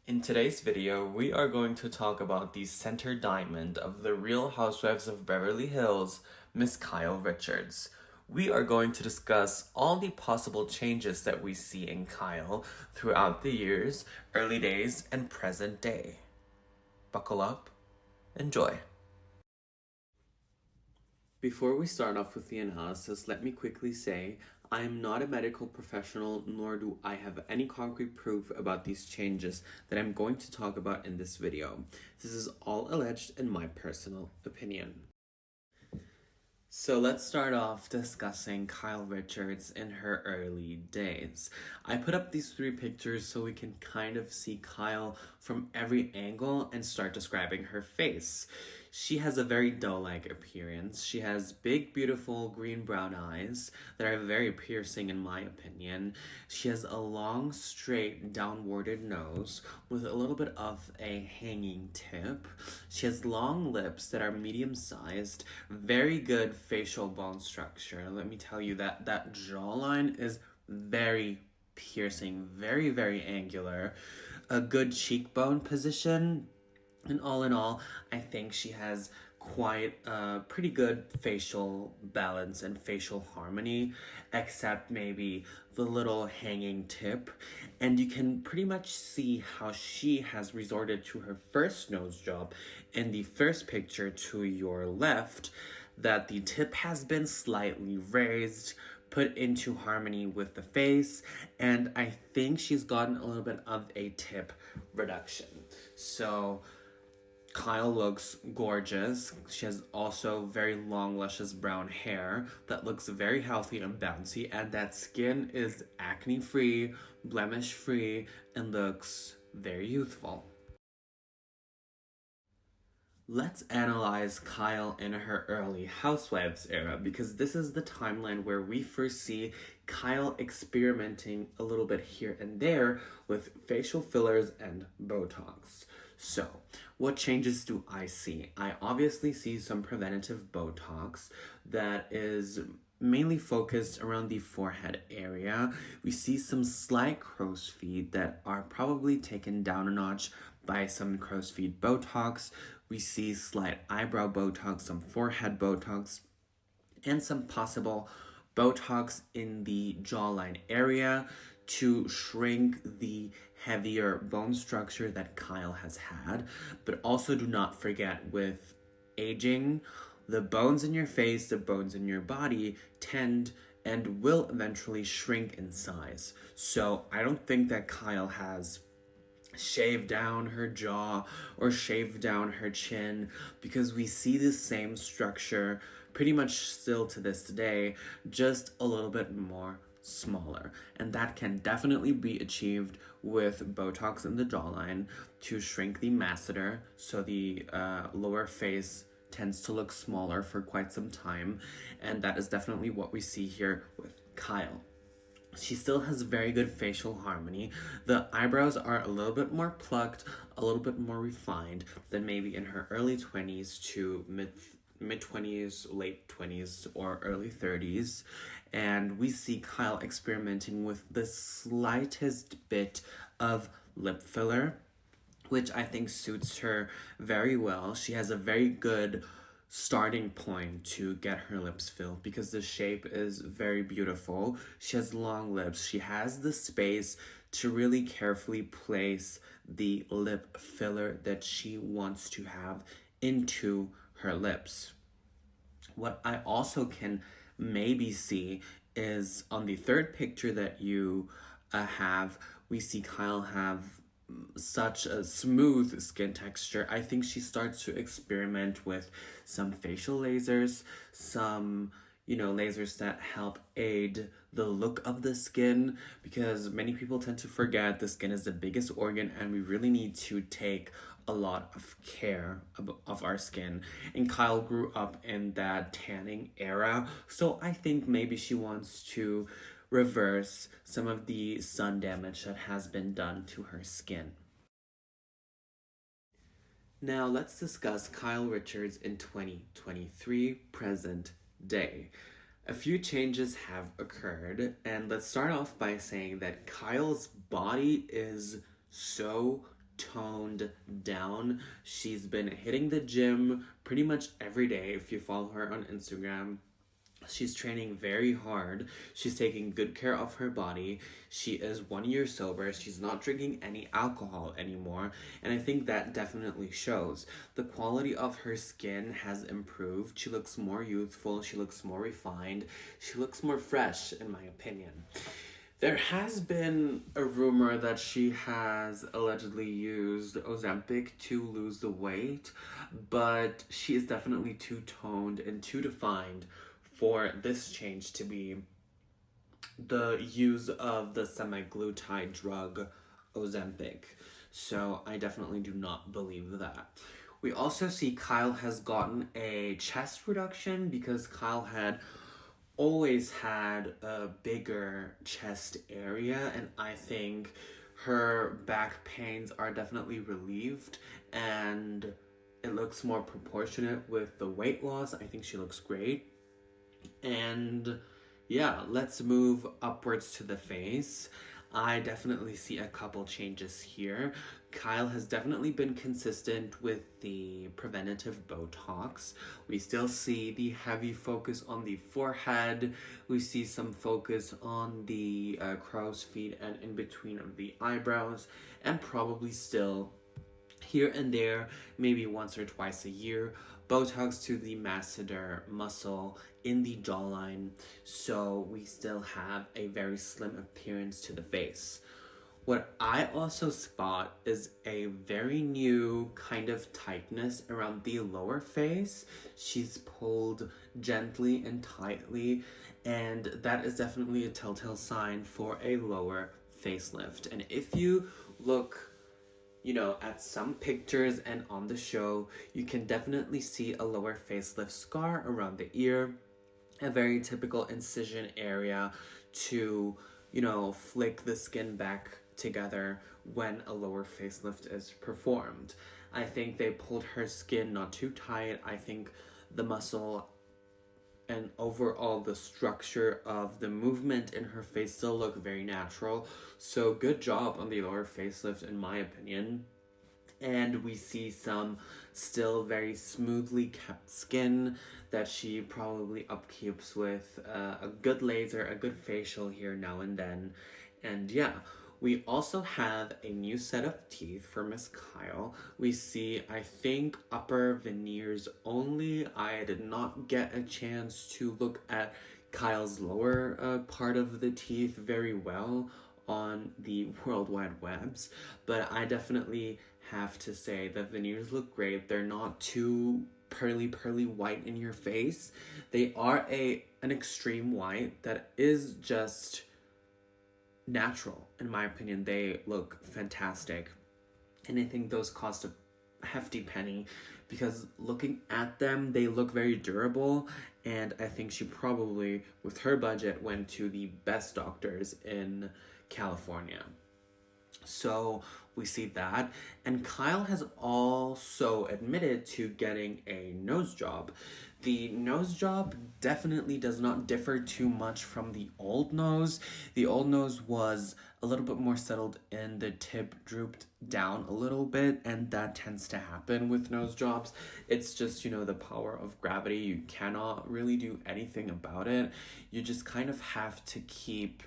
In today's video, we are going to talk about the center diamond of the Real Housewives of Beverly Hills, Miss Kyle Richards. We are going to discuss all the possible changes that we see in Kyle throughout the years, early days, and present day. Buckle up, enjoy. Before we start off with the analysis, let me quickly say I am not a medical professional, nor do I have any concrete proof about these changes that I'm going to talk about in this video. This is all alleged in my personal opinion. So let's start off discussing Kyle Richards in her early days. I put up these three pictures so we can kind of see Kyle from every angle and start describing her face. She has a very doll-like appearance. She has big, beautiful green-brown eyes that are very piercing in my opinion. She has a long, straight, downwarded nose with a little bit of a hanging tip. She has long lips that are medium-sized, very good facial bone structure. Let me tell you that jawline is very piercing, very, very angular. A good cheekbone position. And all in all, I think she has quite a pretty good facial balance and facial harmony, except maybe the little hanging tip. And you can pretty much see how she has resorted to her first nose job in the first picture to your left, that the tip has been slightly raised, put into harmony with the face, and I think she's gotten a little bit of a tip reduction. So Kyle looks gorgeous. She has also very long, luscious brown hair that looks very healthy and bouncy, and that skin is acne-free, blemish-free, and looks very youthful. Let's analyze Kyle in her early Housewives era, because this is the timeline where we first see Kyle experimenting a little bit here and there with facial fillers and Botox. So, what changes do I see? I obviously see some preventative Botox that is mainly focused around the forehead area. We see some slight crow's feet that are probably taken down a notch by some crow's feet Botox. We see slight eyebrow Botox, some forehead Botox, and some possible Botox in the jawline area to shrink the heavier bone structure that Kyle has had. But also do not forget, with aging, the bones in your face, the bones in your body tend and will eventually shrink in size. So I don't think that Kyle has shaved down her jaw or shaved down her chin, because we see the same structure pretty much still to this day, just a little bit more smaller. And that can definitely be achieved with Botox in the jawline to shrink the masseter, so the lower face tends to look smaller for quite some time, and that is definitely what we see here with Kyle. She still has very good facial harmony. The eyebrows are a little bit more plucked, a little bit more refined than maybe in her early 20s to mid-20s, late 20s, or early 30s. And we see Kyle experimenting with the slightest bit of lip filler, which I think suits her very well. She has a very good starting point to get her lips filled, because the shape is very beautiful. She has long lips. She has the space to really carefully place the lip filler that she wants to have into her lips. What I also can maybe see is on the third picture that you have, we see Kyle have such a smooth skin texture. I think she starts to experiment with some facial lasers, some lasers that help aid the look of the skin, because many people tend to forget the skin is the biggest organ and we really need to take a lot of care of our skin. And Kyle grew up in that tanning era, so I think maybe she wants to reverse some of the sun damage that has been done to her skin. Now let's discuss Kyle Richards in 2023, present day. A few changes have occurred, and let's start off by saying that Kyle's body is so toned down. She's been hitting the gym pretty much every day. If you follow her on Instagram, she's training very hard. She's taking good care of her body. She is 1 year sober. She's not drinking any alcohol anymore. And I think that definitely shows. The quality of her skin has improved. She looks more youthful. She looks more refined. She looks more fresh, in my opinion. There has been a rumor that she has allegedly used Ozempic to lose the weight, but she is definitely too toned and too defined for this change to be the use of the semaglutide drug Ozempic. So I definitely do not believe that. We also see Kyle has gotten a chest reduction because Kyle had always had a bigger chest area, and I think her back pains are definitely relieved and it looks more proportionate with the weight loss. I think she looks great. And yeah, let's move upwards to the face. I definitely see a couple changes here. Kyle has definitely been consistent with the preventative Botox. We still see the heavy focus on the forehead. We see some focus on the crow's feet and in between of the eyebrows, and probably still here and there, maybe once or twice a year, Botox to the masseter muscle in the jawline, so we still have a very slim appearance to the face. What I also spot is a very new kind of tightness around the lower face. She's pulled gently and tightly, and that is definitely a telltale sign for a lower facelift. And if you look at some pictures and on the show, you can definitely see a lower facelift scar around the ear, a very typical incision area to, flick the skin back together when a lower facelift is performed. I think they pulled her skin not too tight. I think the muscle and overall the structure of the movement in her face still look very natural. So good job on the lower facelift, in my opinion. And we see some still very smoothly kept skin that she probably upkeeps with a good laser, a good facial here now and then. And yeah, we also have a new set of teeth for Miss Kyle. We see, I think, upper veneers only. I did not get a chance to look at Kyle's lower part of the teeth very well on the World Wide Webs, but I definitely have to say the veneers look great. They're not too pearly white in your face. They are an extreme white that is just natural, in my opinion. They look fantastic, and I think those cost a hefty penny because looking at them, they look very durable, and I think she probably, with her budget, went to the best doctors in California. So we see that. And Kyle has also admitted to getting a nose job. The nose job definitely does not differ too much from the old nose. The old nose was a little bit more settled in, the tip drooped down a little bit, and that tends to happen with nose jobs. It's just, the power of gravity. You cannot really do anything about it. You just kind of have to keep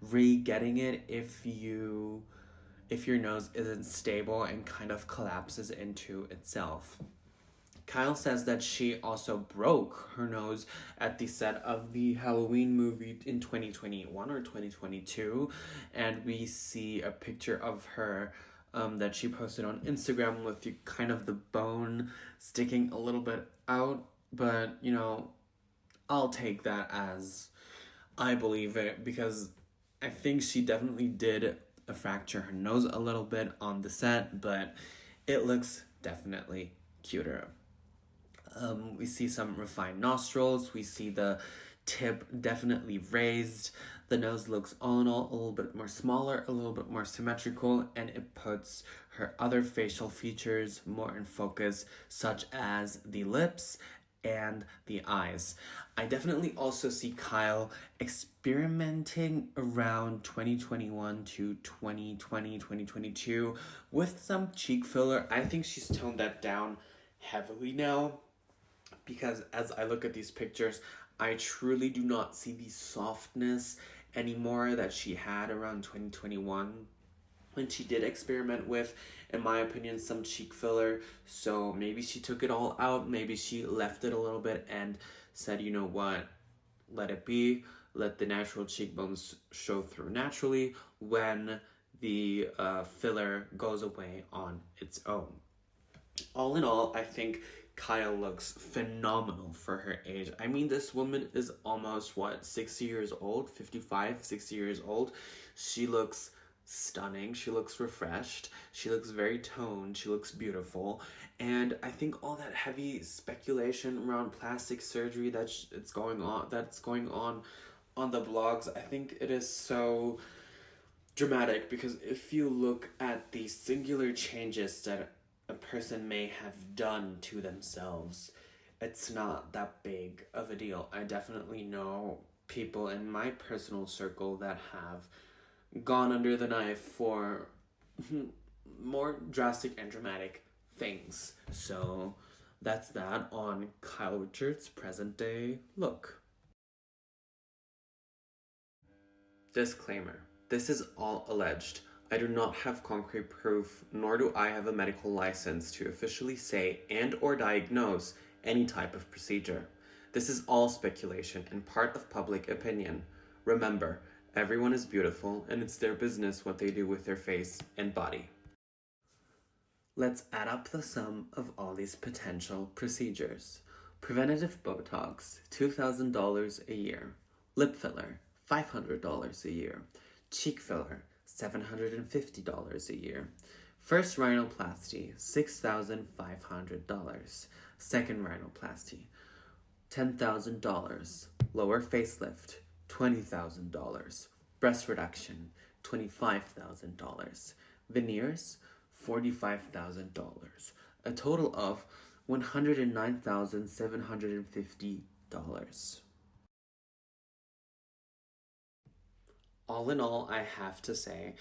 re-getting it if your nose isn't stable and kind of collapses into itself. Kyle says that she also broke her nose at the set of the Halloween movie in 2021 or 2022, and we see a picture of her that she posted on Instagram with the bone sticking a little bit out, but I'll take that as I believe it, because I think she definitely did fracture her nose a little bit on the set, but it looks definitely cuter. We see some refined nostrils. We see the tip definitely raised. The nose looks all in all a little bit more smaller, a little bit more symmetrical, and it puts her other facial features more in focus, such as the lips and the eyes. I definitely also see Kyle experimenting around 2021 to 2020, 2022 with some cheek filler. I think she's toned that down heavily now, because as I look at these pictures, I truly do not see the softness anymore that she had around 2021 when she did experiment with, in my opinion, some cheek filler. So maybe she took it all out, maybe she left it a little bit and said, you know what, let it be, let the natural cheekbones show through naturally when the filler goes away on its own. All in all, I think Kyle looks phenomenal for her age. I mean, this woman is almost, 60 years old? 55, 60 years old. She looks stunning. She looks refreshed. She looks very toned. She looks beautiful. And I think all that heavy speculation around plastic surgery that's going on on the blogs, I think it is so dramatic, because if you look at the singular changes that a person may have done to themselves, it's not that big of a deal. I definitely know people in my personal circle that have gone under the knife for more drastic and dramatic things. So that's that on Kyle Richards' present day look. Disclaimer: this is all alleged. I do not have concrete proof, nor do I have a medical license to officially say and or diagnose any type of procedure. This is all speculation and part of public opinion. Remember, everyone is beautiful, and it's their business what they do with their face and body. Let's add up the sum of all these potential procedures. Preventative Botox, $2,000 a year. Lip filler, $500 a year. Cheek filler, $750 a year. First rhinoplasty, $6,500. Second rhinoplasty, $10,000. Lower facelift, $20,000. Breast reduction, $25,000. Veneers, $45,000. A total of $109,750. All in all, I have to say,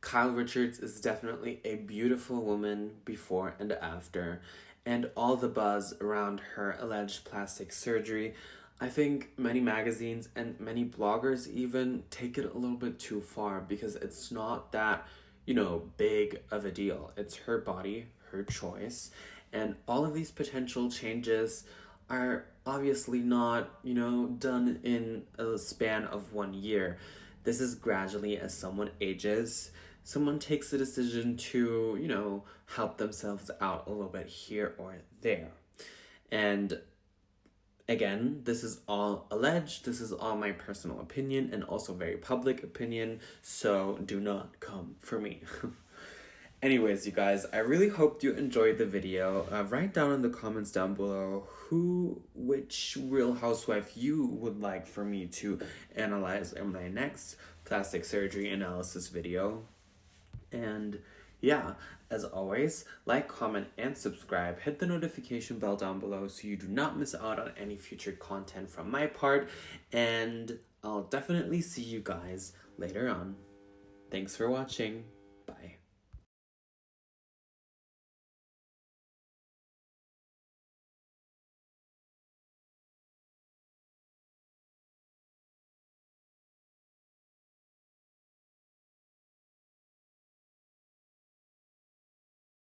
Kyle Richards is definitely a beautiful woman before and after, and all the buzz around her alleged plastic surgery, I think many magazines and many bloggers even take it a little bit too far, because it's not that, big of a deal. It's her body, her choice, and all of these potential changes are obviously not, done in a span of 1 year. This is gradually, as someone ages, someone takes the decision to, help themselves out a little bit here or there. And again, this is all alleged. This is all my personal opinion and also very public opinion. So do not come for me. Anyways, you guys, I really hope you enjoyed the video. Write down in the comments down below which Real Housewife you would like for me to analyze in my next plastic surgery analysis video. And yeah, as always, like, comment, and subscribe. Hit the notification bell down below so you do not miss out on any future content from my part. And I'll definitely see you guys later on. Thanks for watching.